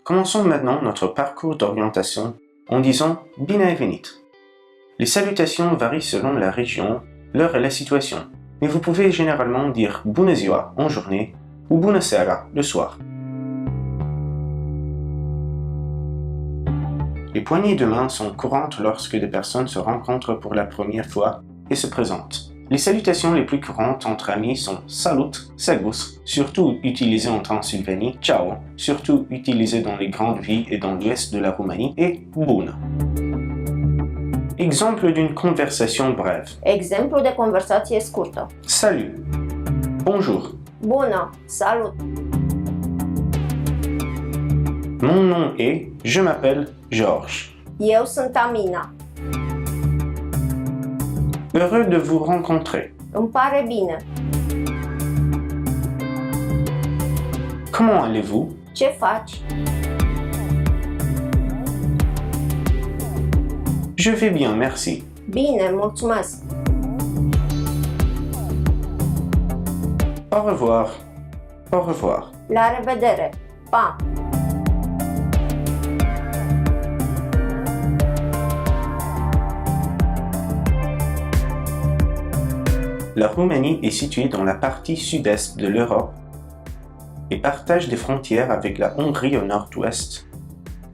Commençons maintenant notre parcours d'orientation en disant Bine ai venit. Les salutations varient selon la région, l'heure et la situation, mais vous pouvez généralement dire Bună ziua en journée ou Bună seara le soir. Les poignées de main sont courantes lorsque des personnes se rencontrent pour la première fois et se présentent. Les salutations les plus courantes entre amis sont Salut, Servus, surtout utilisé en Transylvanie, Ciao, surtout utilisé dans les grandes villes et dans l'ouest de la Roumanie, et Bună. Exemple d'une conversation brève. Exemplu de conversație scurtă. Salut. Bonjour. Bună, salut. Mon nom est, je m'appelle Georges. Eu sunt Amina. Heureux de vous rencontrer. Îmi pare bine. Comment allez-vous? Ce faci? Je vais bien, merci. Bine, mulțumesc. Au revoir. Au revoir. La revedere. Pa! La Roumanie est située dans la partie sud-est de l'Europe et partage des frontières avec la Hongrie au nord-ouest,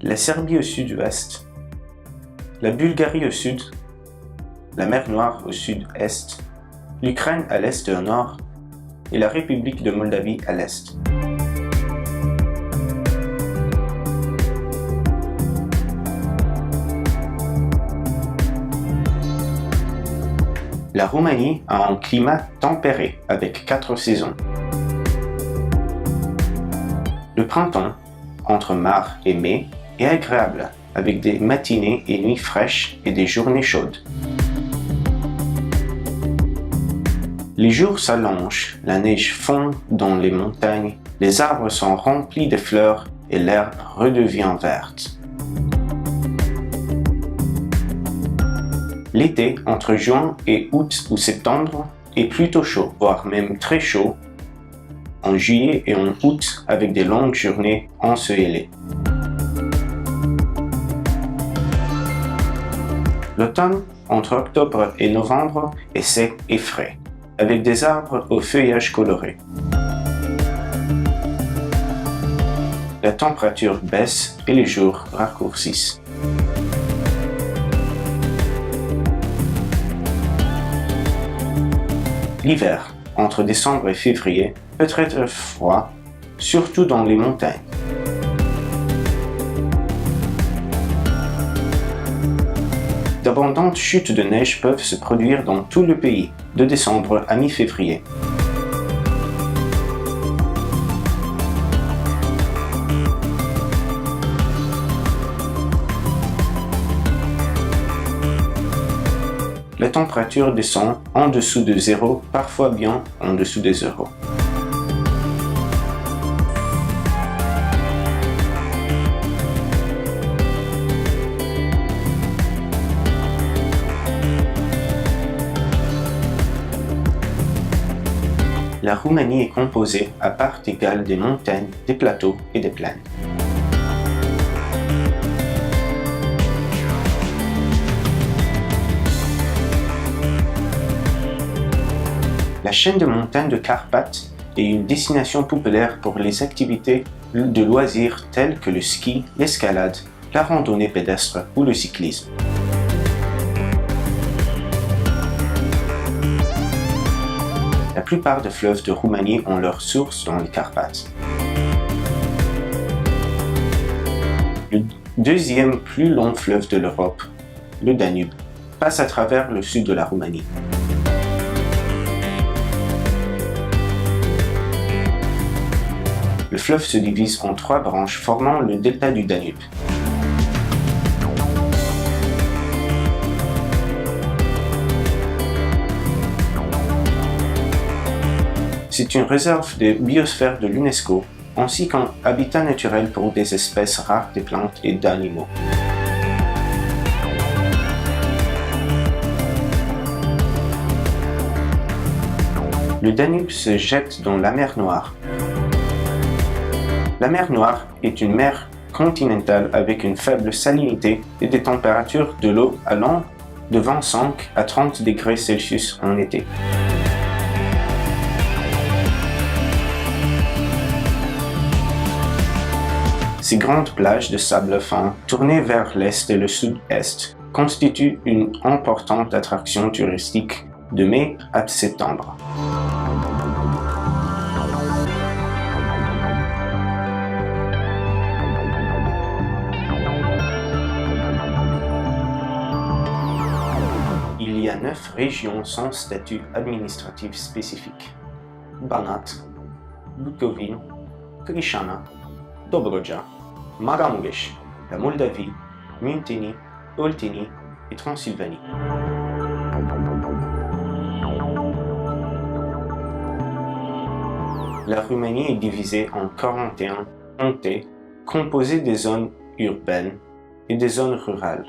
la Serbie au sud-ouest, la Bulgarie au sud, la mer Noire au sud-est, l'Ukraine à l'est et au nord, et la République de Moldavie à l'est. La Roumanie a un climat tempéré avec 4 saisons. Le printemps, entre mars et mai, est agréable avec des matinées et nuits fraîches et des journées chaudes. Les jours s'allongent, la neige fond dans les montagnes, les arbres sont remplis de fleurs et l'herbe redevient verte. L'été, entre juin et août ou septembre, est plutôt chaud, voire même très chaud, en juillet et en août avec des longues journées ensoleillées. L'automne, entre octobre et novembre, est sec et frais, avec des arbres au feuillage coloré. La température baisse et les jours raccourcissent. L'hiver, entre décembre et février, peut être froid, surtout dans les montagnes. D'abondantes chutes de neige peuvent se produire dans tout le pays, de décembre à mi-février. La température descend en dessous de 0, parfois bien en dessous de 0. La Roumanie est composée à parts égales des montagnes, des plateaux et des plaines. La chaîne de montagnes de Carpates est une destination populaire pour les activités de loisirs telles que le ski, l'escalade, la randonnée pédestre ou le cyclisme. La plupart des fleuves de Roumanie ont leur source dans les Carpates. Le deuxième plus long fleuve de l'Europe, le Danube, passe à travers le sud de la Roumanie. Le fleuve se divise en 3 branches formant le delta du Danube. C'est une réserve de biosphère de l'UNESCO, ainsi qu'un habitat naturel pour des espèces rares de plantes et d'animaux. Le Danube se jette dans la mer Noire. La mer Noire est une mer continentale avec une faible salinité et des températures de l'eau allant de 25 à 30 degrés Celsius en été. Ces grandes plages de sable fin, tournées vers l'est et le sud-est, constituent une importante attraction touristique de mai à septembre. Il y a 9 régions sans statut administratif spécifique: Banat, Bukovine, Krishana, Dobroja, Maramuresh, la Moldavie, Munteni, Oltenie et Transylvanie. La Roumanie est divisée en 41 comtés composés des zones urbaines et des zones rurales.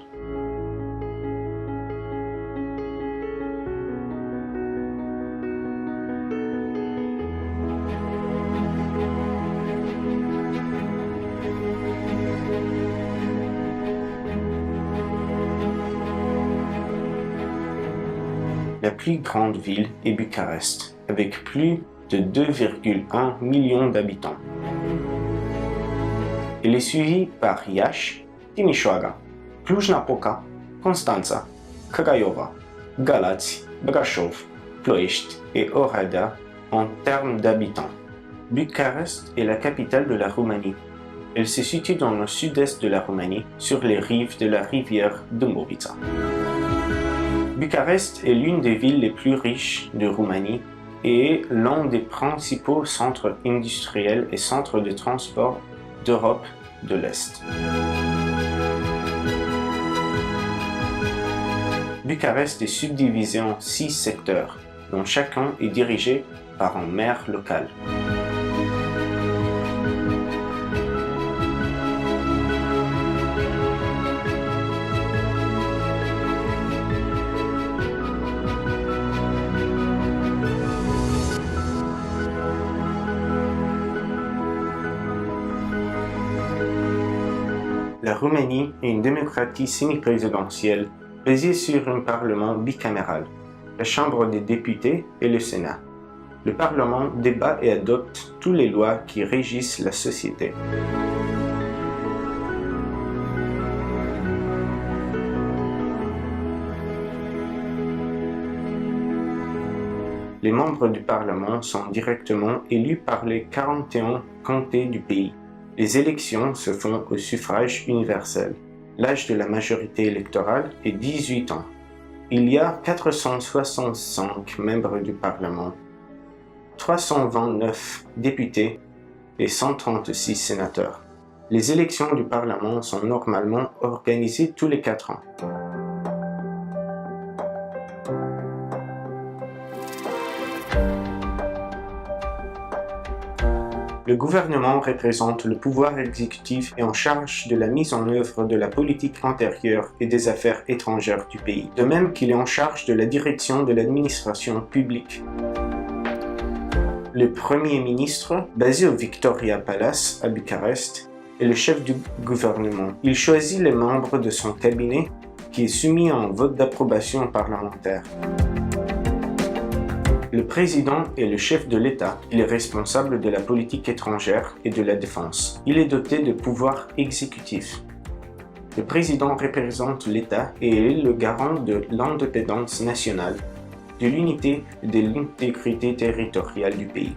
La plus grande ville est Bucarest, avec plus de 2,1 millions d'habitants. Elle est suivie par Iași, Timișoara, Cluj-Napoca, Constanța, Craiova, Galați, Brașov, Ploiești et Oradea en termes d'habitants. Bucarest est la capitale de la Roumanie. Elle se situe dans le sud-est de la Roumanie, sur les rives de la rivière Dâmbovița. Bucarest est l'une des villes les plus riches de Roumanie et est l'un des principaux centres industriels et centres de transport d'Europe de l'Est. Bucarest est subdivisé en 6 secteurs, dont chacun est dirigé par un maire local. La Roumanie est une démocratie semi-présidentielle basée sur un parlement bicaméral, la Chambre des députés et le Sénat. Le Parlement débat et adopte toutes les lois qui régissent la société. Les membres du Parlement sont directement élus par les 41 comtés du pays. Les élections se font au suffrage universel. L'âge de la majorité électorale est 18 ans. Il y a 465 membres du Parlement, 329 députés et 136 sénateurs. Les élections du Parlement sont normalement organisées tous les 4 ans. Le gouvernement représente le pouvoir exécutif et en charge de la mise en œuvre de la politique intérieure et des affaires étrangères du pays, de même qu'il est en charge de la direction de l'administration publique. Le Premier ministre, basé au Victoria Palace à Bucarest, est le chef du gouvernement. Il choisit les membres de son cabinet qui est soumis à un vote d'approbation parlementaire. Le président est le chef de l'État. Il est responsable de la politique étrangère et de la défense. Il est doté de pouvoirs exécutifs. Le président représente l'État et est le garant de l'indépendance nationale, de l'unité et de l'intégrité territoriale du pays.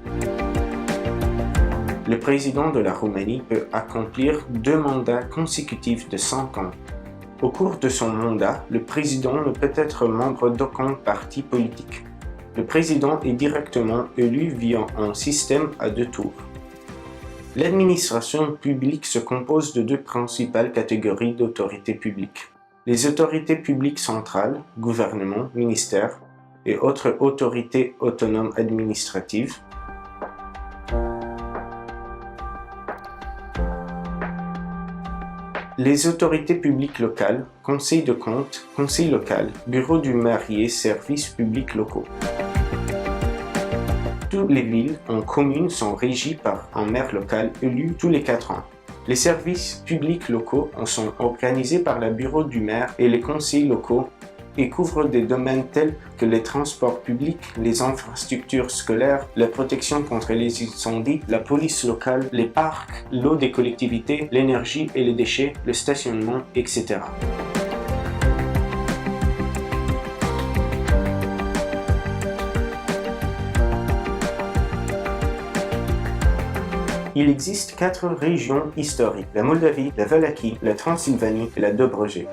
Le président de la Roumanie peut accomplir 2 mandats consécutifs de 5 ans. Au cours de son mandat, le président ne peut être membre d'aucun parti politique. Le président est directement élu via un système à 2 tours. L'administration publique se compose de 2 principales catégories d'autorités publiques. Les autorités publiques centrales, gouvernement, ministère, et autres autorités autonomes administratives. Les autorités publiques locales, conseil de comptes, conseil local, bureau du maire, services publics locaux. Toutes les villes en commune sont régies par un maire local élu tous les 4 ans. Les services publics locaux sont organisés par le bureau du maire et les conseils locaux et couvrent des domaines tels que les transports publics, les infrastructures scolaires, la protection contre les incendies, la police locale, les parcs, l'eau des collectivités, l'énergie et les déchets, le stationnement, etc. Il existe 4 régions historiques, la Moldavie, la Valachie, la Transylvanie et la Dobroge.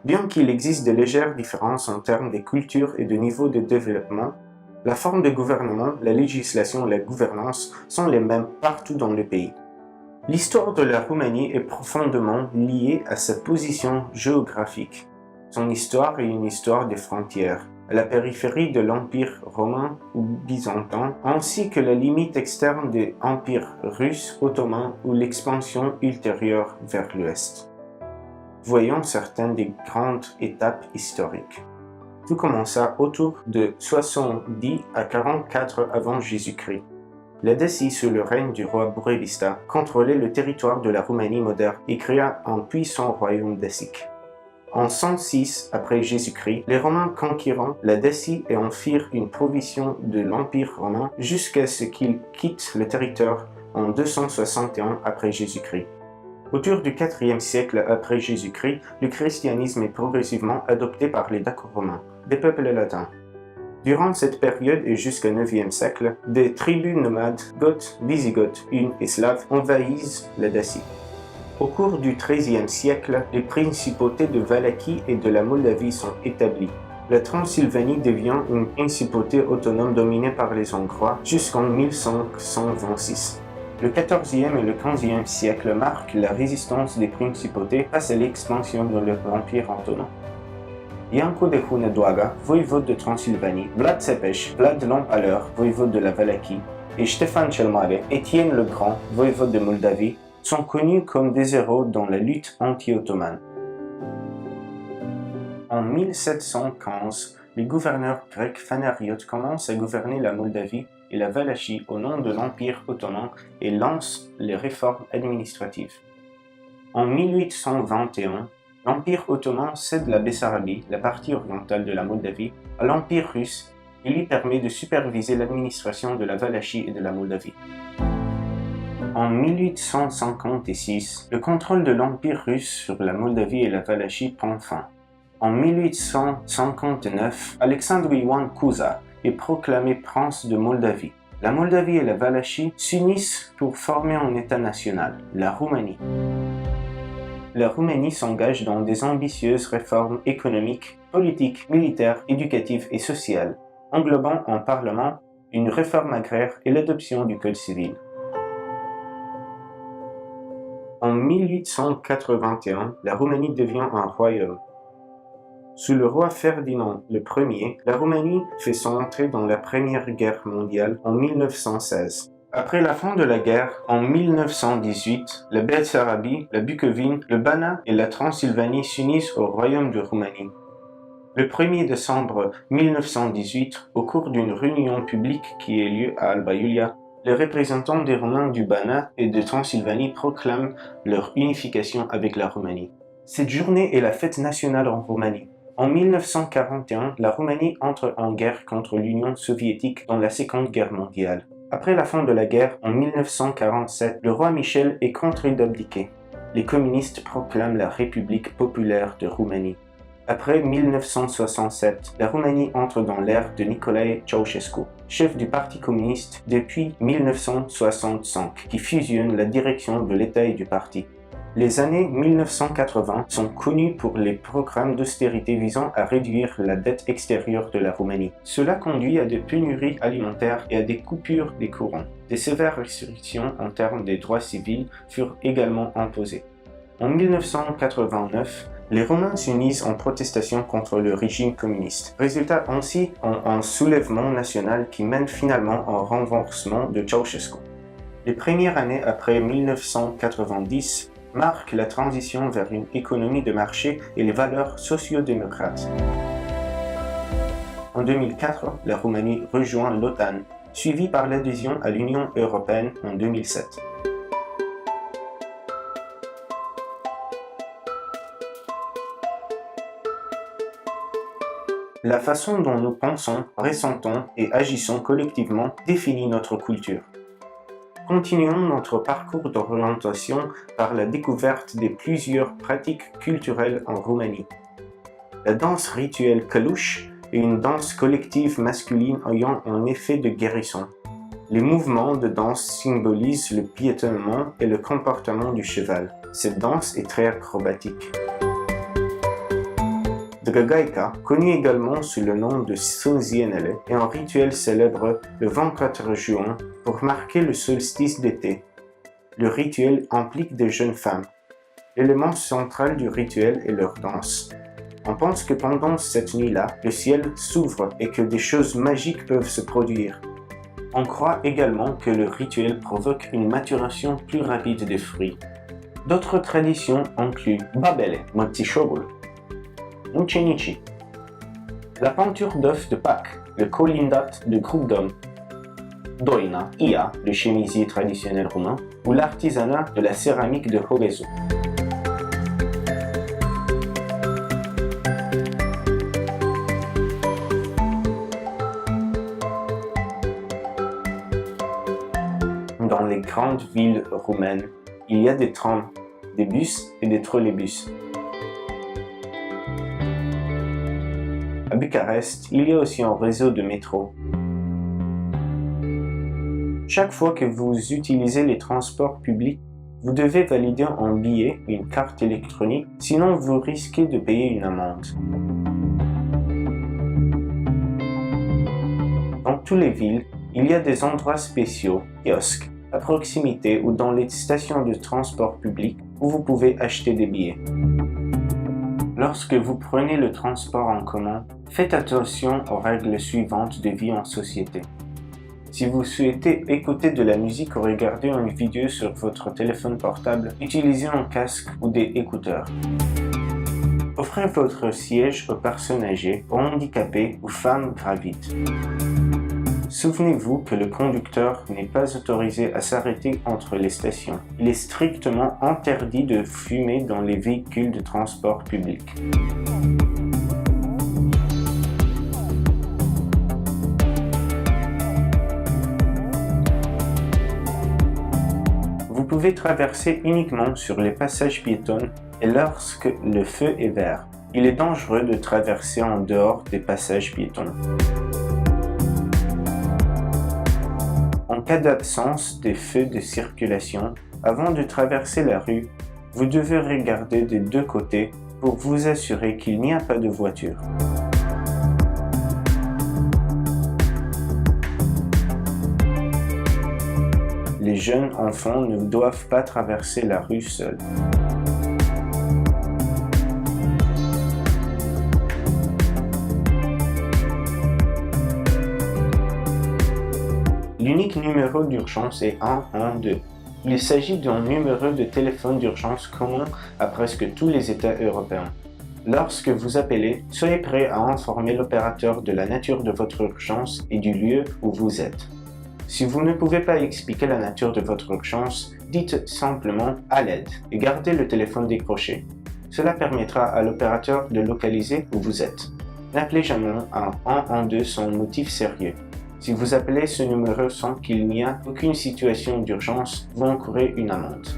Bien qu'il existe de légères différences en termes de culture et de niveau de développement, la forme de gouvernement, la législation et la gouvernance sont les mêmes partout dans le pays. L'histoire de la Roumanie est profondément liée à sa position géographique. Son histoire est une histoire des frontières, à la périphérie de l'Empire romain ou byzantin, ainsi que la limite externe de l'Empire russe, ottoman ou l'expansion ultérieure vers l'ouest. Voyons certaines des grandes étapes historiques. Tout commença autour de 70 à 44 avant Jésus-Christ. La Dacie, sous le règne du roi Burebista, contrôlait le territoire de la Roumanie moderne et créa un puissant royaume dacique. En 106 après Jésus-Christ, les Romains conquirent la Dacie et en firent une provision de l'Empire romain jusqu'à ce qu'ils quittent le territoire en 261 après Jésus-Christ. Autour du IVe siècle après Jésus-Christ, le christianisme est progressivement adopté par les Daco-romains, des peuples latins. Durant cette période et jusqu'au IXe siècle, des tribus nomades, goths, wisigoths, hunes et slaves envahissent la Dacie. Au cours du XIIIe siècle, les principautés de Valachie et de la Moldavie sont établies. La Transylvanie devient une principauté autonome dominée par les Hongrois jusqu'en 1526. Le XIVe et le XVe siècle marquent la résistance des principautés face à l'expansion de l'Empire ottoman. Janko de Hunedoaga, voïvode de Transylvanie, Vlad Țepeș, Vlad l'Empaleur, voïvode de la Valachie, et Ștefan cel Mare, Étienne le Grand, voïvode de Moldavie, sont connus comme des héros dans la lutte anti-ottomane. En 1715, les gouverneurs grecs phanariotes commencent à gouverner la Moldavie et la Valachie au nom de l'Empire ottoman et lancent les réformes administratives. En 1821, l'Empire ottoman cède la Bessarabie, la partie orientale de la Moldavie, à l'Empire russe et lui permet de superviser l'administration de la Valachie et de la Moldavie. En 1856, le contrôle de l'Empire russe sur la Moldavie et la Valachie prend fin. En 1859, Alexandru Ioan Cuza est proclamé prince de Moldavie. La Moldavie et la Valachie s'unissent pour former un État national, la Roumanie. La Roumanie s'engage dans des ambitieuses réformes économiques, politiques, militaires, éducatives et sociales, englobant un parlement, une réforme agraire et l'adoption du Code civil. En 1881, la Roumanie devient un royaume. Sous le roi Ferdinand Ier, la Roumanie fait son entrée dans la Première Guerre mondiale en 1916. Après la fin de la guerre, en 1918, la Bessarabie, la Bucovine, le Banat et la Transylvanie s'unissent au royaume de Roumanie. Le 1er décembre 1918, au cours d'une réunion publique qui a lieu à Alba Iulia, les représentants des Roumains du Banat et de Transylvanie proclament leur unification avec la Roumanie. Cette journée est la fête nationale en Roumanie. En 1941, la Roumanie entre en guerre contre l'Union soviétique dans la Seconde Guerre mondiale. Après la fin de la guerre, en 1947, le roi Michel est contraint d'abdiquer. Les communistes proclament la République populaire de Roumanie. Après 1967, la Roumanie entre dans l'ère de Nicolae Ceausescu, chef du Parti communiste depuis 1965, qui fusionne la direction de l'État et du parti. Les années 1980 sont connues pour les programmes d'austérité visant à réduire la dette extérieure de la Roumanie. Cela conduit à des pénuries alimentaires et à des coupures des courants. Des sévères restrictions en termes des droits civils furent également imposées. En 1989, les Roumains s'unissent en protestation contre le régime communiste. Résultat ainsi un soulèvement national qui mène finalement au renversement de Ceausescu. Les premières années après 1990 marque la transition vers une économie de marché et les valeurs socio-démocrates. En 2004, la Roumanie rejoint l'OTAN, suivie par l'adhésion à l'Union européenne en 2007. La façon dont nous pensons, ressentons et agissons collectivement définit notre culture. Continuons notre parcours d'orientation par la découverte de plusieurs pratiques culturelles en Roumanie. La danse rituelle Căluș est une danse collective masculine ayant un effet de guérison. Les mouvements de danse symbolisent le piétonnement et le comportement du cheval. Cette danse est très acrobatique. Drăgăica, connu également sous le nom de Sânzienele, est un rituel célèbre le 24 juin pour marquer le solstice d'été. Le rituel implique des jeunes femmes. L'élément central du rituel est leur danse. On pense que pendant cette nuit-là, le ciel s'ouvre et que des choses magiques peuvent se produire. On croit également que le rituel provoque une maturation plus rapide des fruits. D'autres traditions incluent Babele, Mățișorul, Mucenicii, la peinture d'œufs de Pâques, le colindat de groupe d'hommes, Doina, Ia, le chemisier traditionnel roumain, ou l'artisanat de la céramique de Horezu. Dans les grandes villes roumaines, il y a des trams, des bus et des trolleybus. À Bucarest, il y a aussi un réseau de métro. Chaque fois que vous utilisez les transports publics, vous devez valider un billet, une carte électronique, sinon vous risquez de payer une amende. Dans toutes les villes, il y a des endroits spéciaux, kiosques, à proximité ou dans les stations de transport public où vous pouvez acheter des billets. Lorsque vous prenez le transport en commun, faites attention aux règles suivantes de vie en société. Si vous souhaitez écouter de la musique ou regarder une vidéo sur votre téléphone portable, utilisez un casque ou des écouteurs. Offrez votre siège aux personnes âgées, aux handicapés ou femmes gravides. Souvenez-vous que le conducteur n'est pas autorisé à s'arrêter entre les stations. Il est strictement interdit de fumer dans les véhicules de transport public. Vous pouvez traverser uniquement sur les passages piétons et lorsque le feu est vert. Il est dangereux de traverser en dehors des passages piétons. En cas d'absence des feux de circulation, avant de traverser la rue, vous devez regarder des deux côtés pour vous assurer qu'il n'y a pas de voiture. Les jeunes enfants ne doivent pas traverser la rue seuls. L'unique numéro d'urgence est 112. Il s'agit d'un numéro de téléphone d'urgence commun à presque tous les États européens. Lorsque vous appelez, soyez prêt à informer l'opérateur de la nature de votre urgence et du lieu où vous êtes. Si vous ne pouvez pas expliquer la nature de votre urgence, dites simplement « à l'aide » et gardez le téléphone décroché. Cela permettra à l'opérateur de localiser où vous êtes. N'appelez jamais un 112 sans motif sérieux. Si vous appelez ce numéro sans qu'il n'y a aucune situation d'urgence, vous encourez une amende.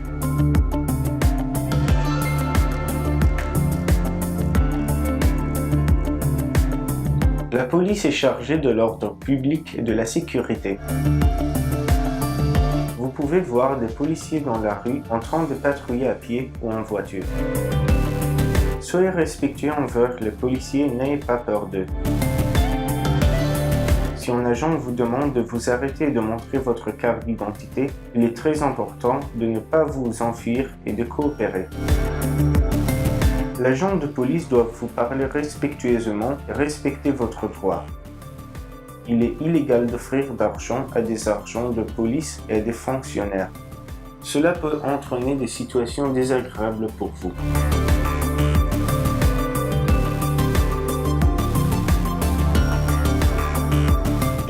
La police est chargée de l'ordre public et de la sécurité. Vous pouvez voir des policiers dans la rue en train de patrouiller à pied ou en voiture. Soyez respectueux envers les policiers, n'ayez pas peur d'eux. Si un agent vous demande de vous arrêter et de montrer votre carte d'identité, il est très important de ne pas vous enfuir et de coopérer. L'agent de police doit vous parler respectueusement et respecter votre droit. Il est illégal d'offrir d'argent à des agents de police et à des fonctionnaires. Cela peut entraîner des situations désagréables pour vous.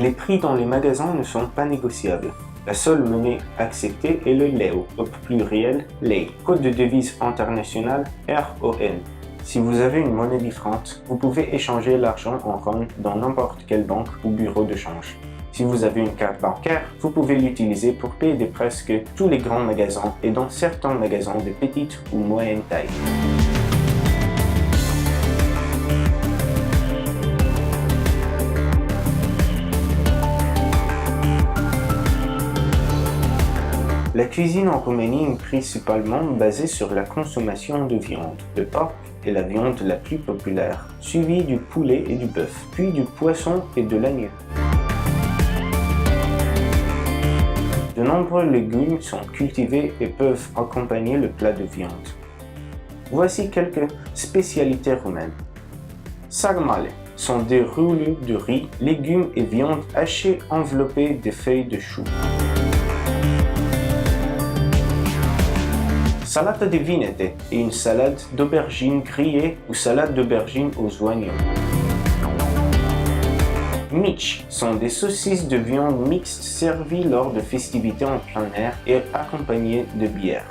Les prix dans les magasins ne sont pas négociables. La seule monnaie acceptée est le leu, au pluriel lei. Code de devise internationale RON Si vous avez une monnaie différente, vous pouvez échanger l'argent en RON dans n'importe quelle banque ou bureau de change. Si vous avez une carte bancaire, vous pouvez l'utiliser pour payer de presque tous les grands magasins et dans certains magasins de petite ou moyenne taille. La cuisine en Roumanie est principalement basée sur la consommation de viande. Le porc est la viande la plus populaire, suivie du poulet et du bœuf, puis du poisson et de l'agneau. De nombreux légumes sont cultivés et peuvent accompagner le plat de viande. Voici quelques spécialités roumaines. Sarmale sont des rouleaux de riz, légumes et viande hachés enveloppés de feuilles de chou. Salata de vinete est une salade d'aubergines grillées ou salade d'aubergines aux oignons. Mici sont des saucisses de viande mixte servies lors de festivités en plein air et accompagnées de bière.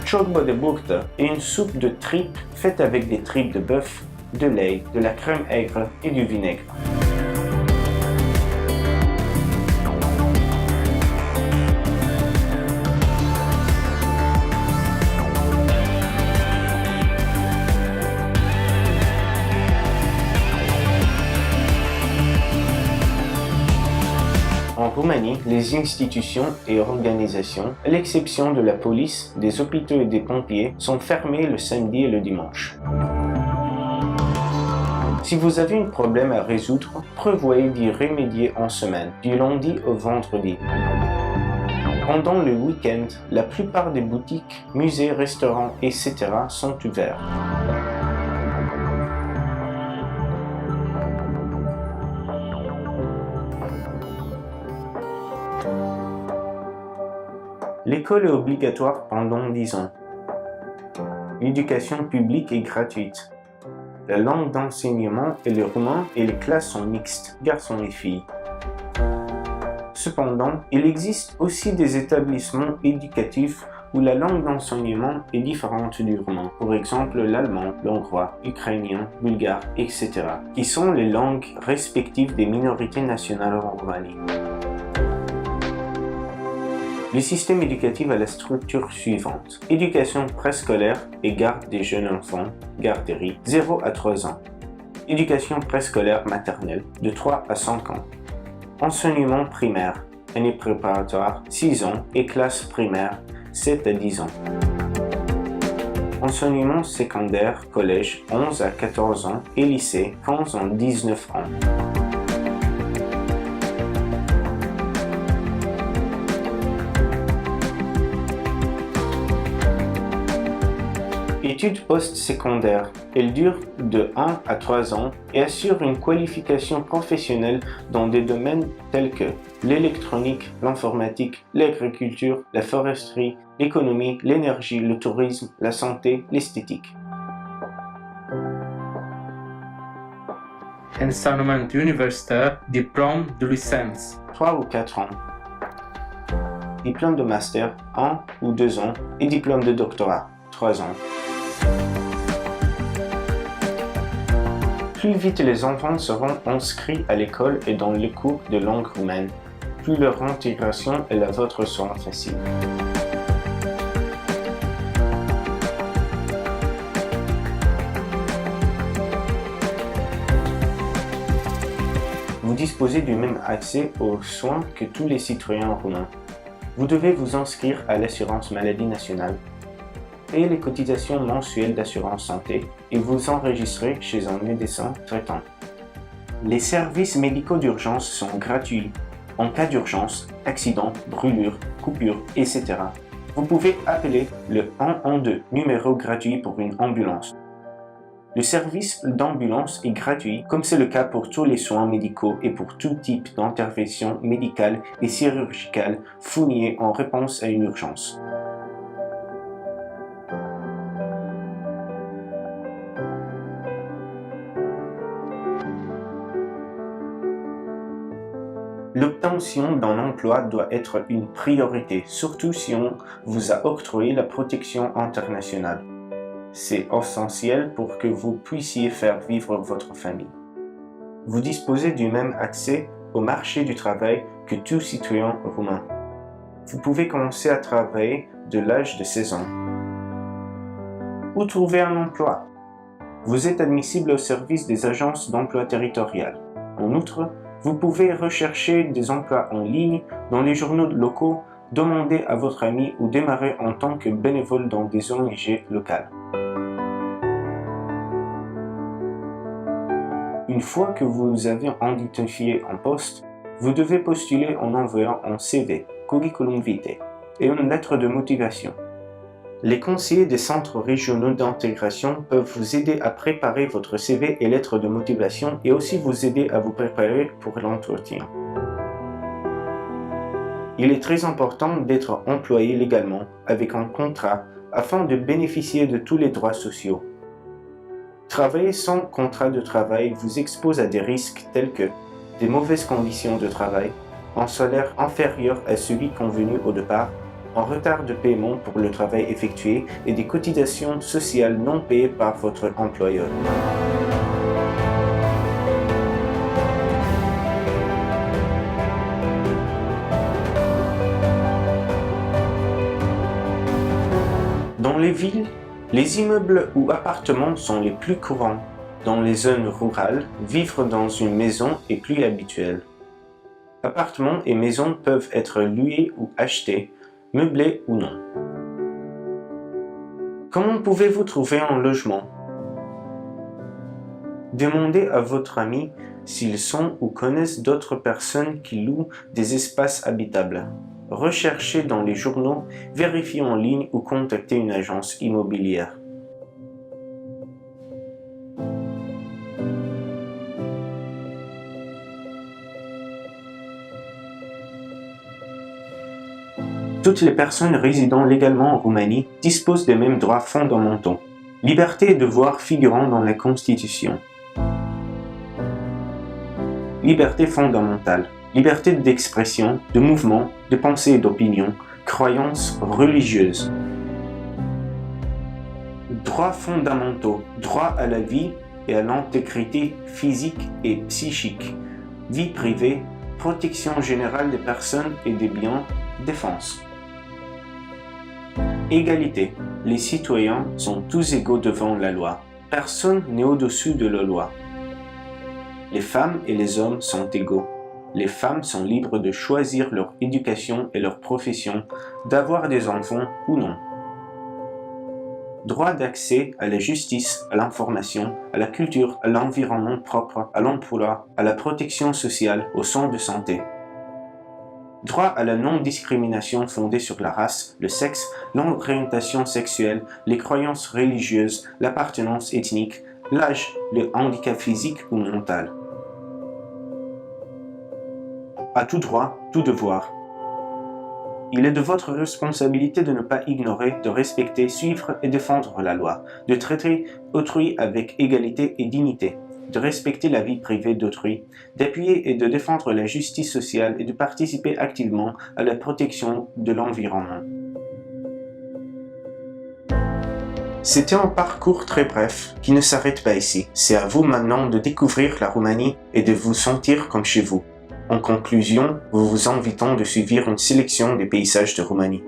Ciorba de burtă est une soupe de tripes faite avec des tripes de bœuf, de lait, de la crème aigre et du vinaigre. En Roumanie, les institutions et organisations, à l'exception de la police, des hôpitaux et des pompiers, sont fermées le samedi et le dimanche. Si vous avez un problème à résoudre, prévoyez d'y remédier en semaine, du lundi au vendredi. Pendant le week-end, la plupart des boutiques, musées, restaurants, etc. sont ouverts. L'école est obligatoire pendant 10 ans. L'éducation publique est gratuite. La langue d'enseignement est le roumain et les classes sont mixtes, garçons et filles. Cependant, il existe aussi des établissements éducatifs où la langue d'enseignement est différente du roumain. Par exemple, l'allemand, l'hongrois, l'ukrainien, bulgare, etc., qui sont les langues respectives des minorités nationales en Roumanie. Le système éducatif a la structure suivante. Éducation préscolaire et garde des jeunes enfants, garderie, 0 à 3 ans. Éducation préscolaire maternelle, de 3 à 5 ans. Enseignement primaire, année préparatoire, 6 ans et classe primaire, 7 à 10 ans. Enseignement secondaire, collège, 11 à 14 ans et lycée, 15 à 19 ans. Études post-secondaires. Elles durent de 1 à 3 ans et assurent une qualification professionnelle dans des domaines tels que l'électronique, l'informatique, l'agriculture, la foresterie, l'économie, l'énergie, le tourisme, la santé, l'esthétique. Enseignement universitaire, diplôme de licence. 3 ou 4 ans. Diplôme de master, 1 ou 2 ans et diplôme de doctorat, 3 ans. Plus vite les enfants seront inscrits à l'école et dans les cours de langue roumaine, plus leur intégration et la vôtre seront faciles. Vous disposez du même accès aux soins que tous les citoyens roumains. Vous devez vous inscrire à l'assurance maladie nationale, payer les cotisations mensuelles d'assurance santé et vous enregistrer chez un médecin traitant. Les services médicaux d'urgence sont gratuits. En cas d'urgence, accident, brûlure, coupure, etc. Vous pouvez appeler le 112, numéro gratuit pour une ambulance. Le service d'ambulance est gratuit, comme c'est le cas pour tous les soins médicaux et pour tout type d'intervention médicale et chirurgicale fournie en réponse à une urgence. L'obtention d'un emploi doit être une priorité, surtout si on vous a octroyé la protection internationale. C'est essentiel pour que vous puissiez faire vivre votre famille. Vous disposez du même accès au marché du travail que tout citoyen roumain. Vous pouvez commencer à travailler de l'âge de 16 ans. Où trouver un emploi? Vous êtes admissible au service des agences d'emploi territoriales. En outre, vous pouvez rechercher des emplois en ligne dans les journaux locaux, demander à votre ami ou démarrer en tant que bénévole dans des ONG locales. Une fois que vous avez identifié un poste, vous devez postuler en envoyant un CV, curriculum vitae, et une lettre de motivation. Les conseillers des centres régionaux d'intégration peuvent vous aider à préparer votre CV et lettre de motivation et aussi vous aider à vous préparer pour l'entretien. Il est très important d'être employé légalement avec un contrat afin de bénéficier de tous les droits sociaux. Travailler sans contrat de travail vous expose à des risques tels que des mauvaises conditions de travail, un salaire inférieur à celui convenu au départ, un retard de paiement pour le travail effectué et des cotisations sociales non payées par votre employeur. Dans les villes, les immeubles ou appartements sont les plus courants. Dans les zones rurales, vivre dans une maison est plus habituel. Appartements et maisons peuvent être loués ou achetés, meublés ou non. Comment pouvez-vous trouver un logement? Demandez à votre ami s'ils sont ou connaissent d'autres personnes qui louent des espaces habitables. Recherchez dans les journaux, vérifiez en ligne ou contactez une agence immobilière. Toutes les personnes résidant légalement en Roumanie disposent des mêmes droits fondamentaux. Liberté et devoirs figurant dans la Constitution. Liberté fondamentale. Liberté d'expression, de mouvement, de pensée et d'opinion. Croyances religieuses. Droits fondamentaux. Droit à la vie et à l'intégrité physique et psychique. Vie privée. Protection générale des personnes et des biens. Défense. Égalité. Les citoyens sont tous égaux devant la loi. Personne n'est au-dessus de la loi. Les femmes et les hommes sont égaux. Les femmes sont libres de choisir leur éducation et leur profession, d'avoir des enfants ou non. Droit d'accès à la justice, à l'information, à la culture, à l'environnement propre, à l'emploi, à la protection sociale, aux soins de santé. Droit à la non-discrimination fondée sur la race, le sexe, l'orientation sexuelle, les croyances religieuses, l'appartenance ethnique, l'âge, le handicap physique ou mental. À tout droit, tout devoir. Il est de votre responsabilité de ne pas ignorer, de respecter, suivre et défendre la loi, de traiter autrui avec égalité et dignité, de respecter la vie privée d'autrui, d'appuyer et de défendre la justice sociale et de participer activement à la protection de l'environnement. C'était un parcours très bref qui ne s'arrête pas ici. C'est à vous maintenant de découvrir la Roumanie et de vous sentir comme chez vous. En conclusion, nous vous invitons de suivre une sélection des paysages de Roumanie.